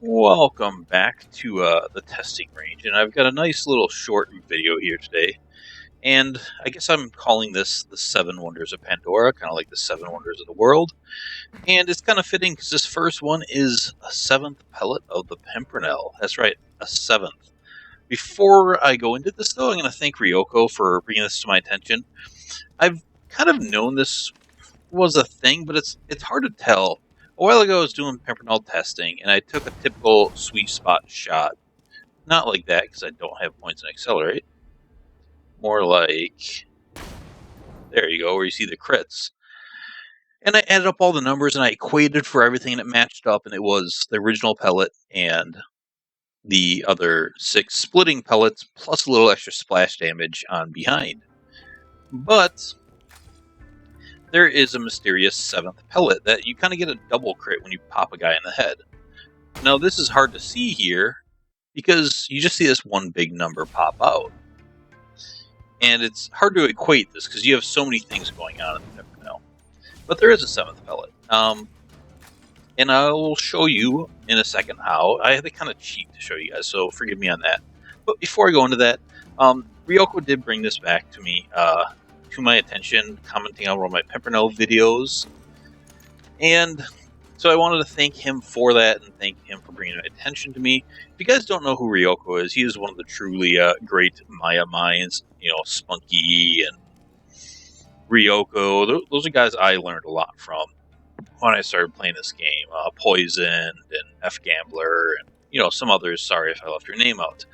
Welcome back to the testing range, and I've got a nice little short video here today. And I guess I'm calling this the 7 Wonders of Pandora, kind of like the 7 Wonders of the world. And it's kind of fitting because this first one is a 7th pellet of the Pimpernel. That's right, a 7th. Before I go into this, though, I'm going to thank Ryoko for bringing this to my attention. I've kind of known this was a thing, but it's hard to tell. A while ago, I was doing Pimpernel testing, and I took a typical sweet spot shot. Not like that, because I don't have points in Accelerate. More like, there you go, where you see the crits. And I added up all the numbers, and I equated for everything, and it matched up, and it was the original pellet and the other 6 splitting pellets, plus a little extra splash damage on behind. But there is a mysterious 7th pellet that you kind of get a double crit when you pop a guy in the head. Now, this is hard to see here because you just see this one big number pop out. And it's hard to equate this because you have so many things going on in the Pimpernel. But there is a 7th pellet. And I will show you in a second how. I had to kind of cheat to show you guys, so forgive me on that. But before I go into that, Ryoko did bring this back to me, to my attention, commenting on one of my Pimpernel videos. And so I wanted to thank him for that and thank him for bringing attention to me. If you guys don't know who Ryoko is, he is one of the truly great Maya minds. You know, Spunky and Ryoko. Those are guys I learned a lot from when I started playing this game. Poisoned and F Gambler and, you know, some others. Sorry if I left your name out.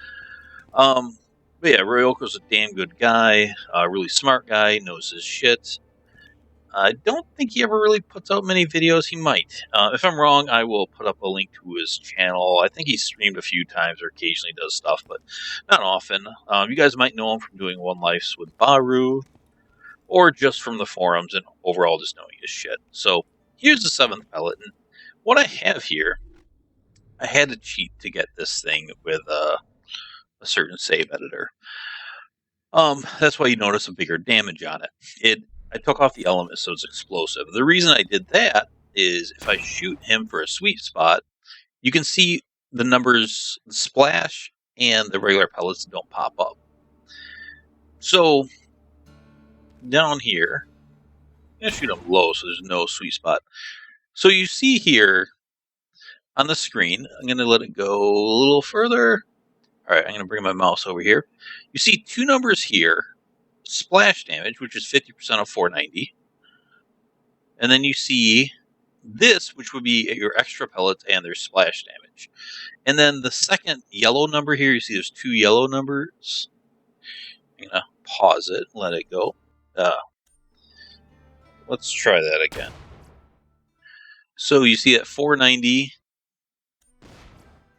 But yeah, Ryoko's a damn good guy, a really smart guy, knows his shit. I don't think he ever really puts out many videos. He might. If I'm wrong, I will put up a link to his channel. I think he's streamed a few times or occasionally does stuff, but not often. You guys might know him from doing One Lifes with Baru, or just from the forums and overall just knowing his shit. So here's the 7th pellet. And what I have here, I had to cheat to get this thing with a certain save editor. That's why you notice a bigger damage on it. I took off the element so it's explosive. The reason I did that is if I shoot him for a sweet spot, you can see the numbers, the splash, and the regular pellets don't pop up. So, down here, I'm going to shoot him low so there's no sweet spot. So you see here on the screen, I'm going to let it go a little further. Alright, I'm going to bring my mouse over here. You see 2 numbers here. Splash damage, which is 50% of 490. And then you see this, which would be your extra pellets and their splash damage. And then the second yellow number here, you see there's 2 yellow numbers. I'm going to pause it, let it go. Let's try that again. So you see at 490,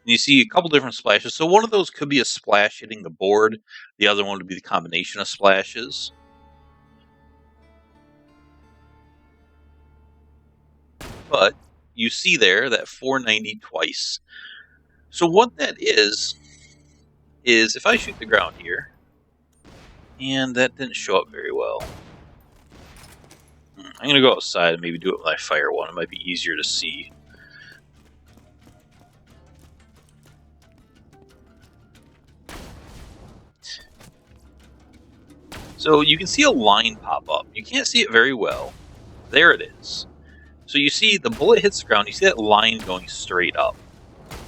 you see a couple different splashes. So one of those could be a splash hitting the board. The other one would be the combination of splashes. But you see there that 490 twice. So what that is if I shoot the ground here, and that didn't show up very well. I'm going to go outside and maybe do it with my fire one. It might be easier to see. So you can see a line pop up. You can't see it very well. There it is. So you see the bullet hits the ground. You see that line going straight up.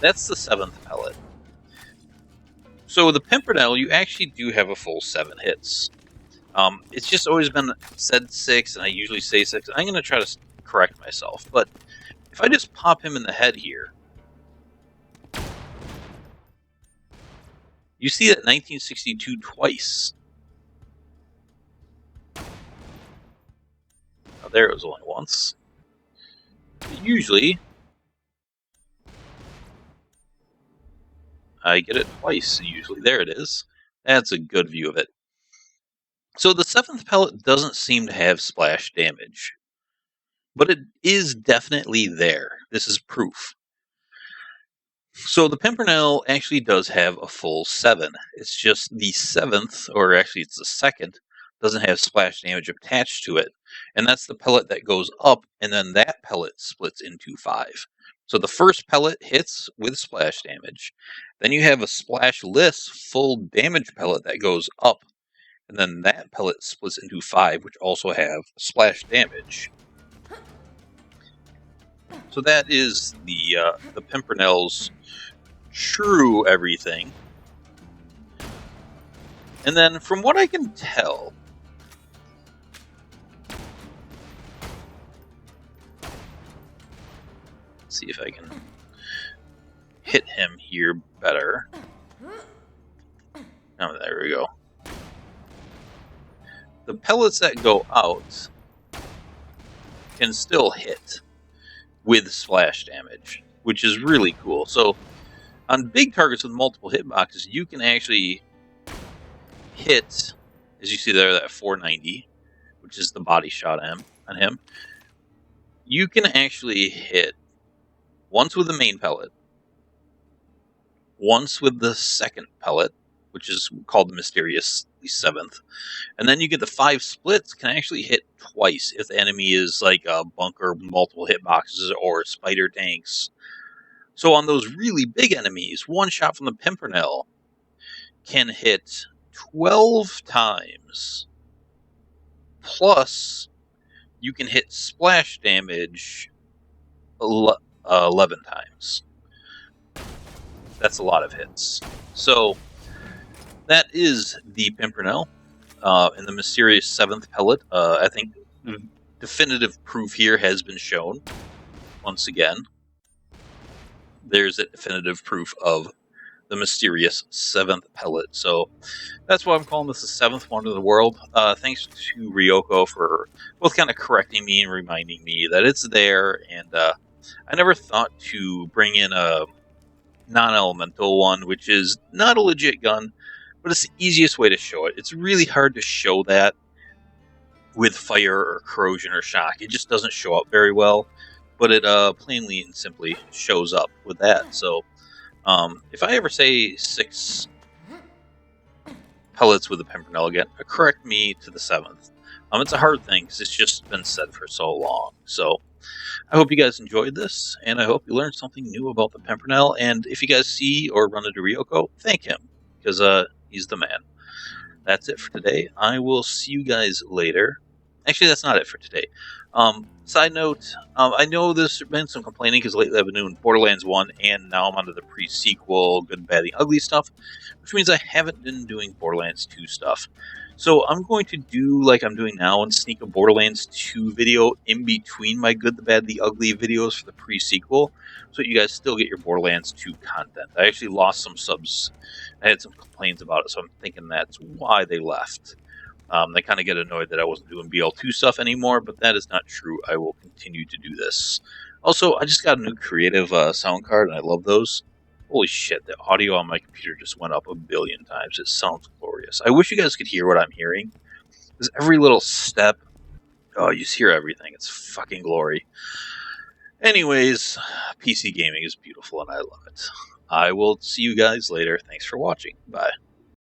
That's the 7th pellet. So with the Pimpernel, you actually do have a full 7 hits. It's just always been said 6, and I usually say 6. I'm going to try to correct myself. But if I just pop him in the head here, you see that 1962 twice. Now, there it was only once. But usually, I get it twice, usually. There it is. That's a good view of it. So the 7th pellet doesn't seem to have splash damage. But it is definitely there. This is proof. So the Pimpernel actually does have a full 7. It's just the 7th, or actually it's the 2nd, doesn't have splash damage attached to it. And that's the pellet that goes up, and then that pellet splits into 5. So the first pellet hits with splash damage. Then you have a splashless full damage pellet that goes up. And then that pellet splits into 5, which also have splash damage. So that is the Pimpernel's true everything. And then from what I can tell, let's see if I can hit him here better. Oh, there we go. The pellets that go out can still hit with splash damage, which is really cool. So on big targets with multiple hitboxes, you can actually hit, as you see there, that 490, which is the body shot on him. You can actually hit once with the main pellet, once with the second pellet, which is called the mysterious 7th, and then you get the 5 splits can actually hit twice if the enemy is like a bunker, multiple hitboxes, or spider tanks. So on those really big enemies, one shot from the Pimpernel can hit 12 times, plus you can hit splash damage 11 times. That's a lot of hits. So that is the Pimpernel and the mysterious 7th pellet. I think definitive proof here has been shown. Once again, there's a definitive proof of the mysterious 7th pellet. So that's why I'm calling this the 7th wonder of the world. Thanks to Ryoko for both kind of correcting me and reminding me that it's there. And I never thought to bring in a non-elemental one, which is not a legit gun, but it's the easiest way to show it. It's really hard to show that with fire or corrosion or shock. It just doesn't show up very well, but it plainly and simply shows up with that. So if I ever say 6 pellets with the Pimpernel again, correct me to the 7th. It's a hard thing because it's just been said for so long. So I hope you guys enjoyed this, and I hope you learned something new about the Pimpernel. And if you guys see or run into Ryoko, thank him, because he's the man. That's it for today. I will see you guys later. Actually, that's not it for today. Side note, I know there's been some complaining because lately I've been doing Borderlands 1, and now I'm onto the pre-sequel, Good, Bad, the Ugly stuff, which means I haven't been doing Borderlands 2 stuff. So I'm going to do like I'm doing now and sneak a Borderlands 2 video in between my Good, the Bad, the Ugly videos for the pre-sequel, so you guys still get your Borderlands 2 content. I actually lost some subs. I had some complaints about it, so I'm thinking that's why they left. They kind of get annoyed that I wasn't doing BL2 stuff anymore, but that is not true. I will continue to do this. Also, I just got a new creative sound card, and I love those. Holy shit, the audio on my computer just went up 1 billion times. It sounds glorious. I wish you guys could hear what I'm hearing. Because every little step, oh, you just hear everything. It's fucking glory. Anyways, PC gaming is beautiful, and I love it. I will see you guys later. Thanks for watching. Bye.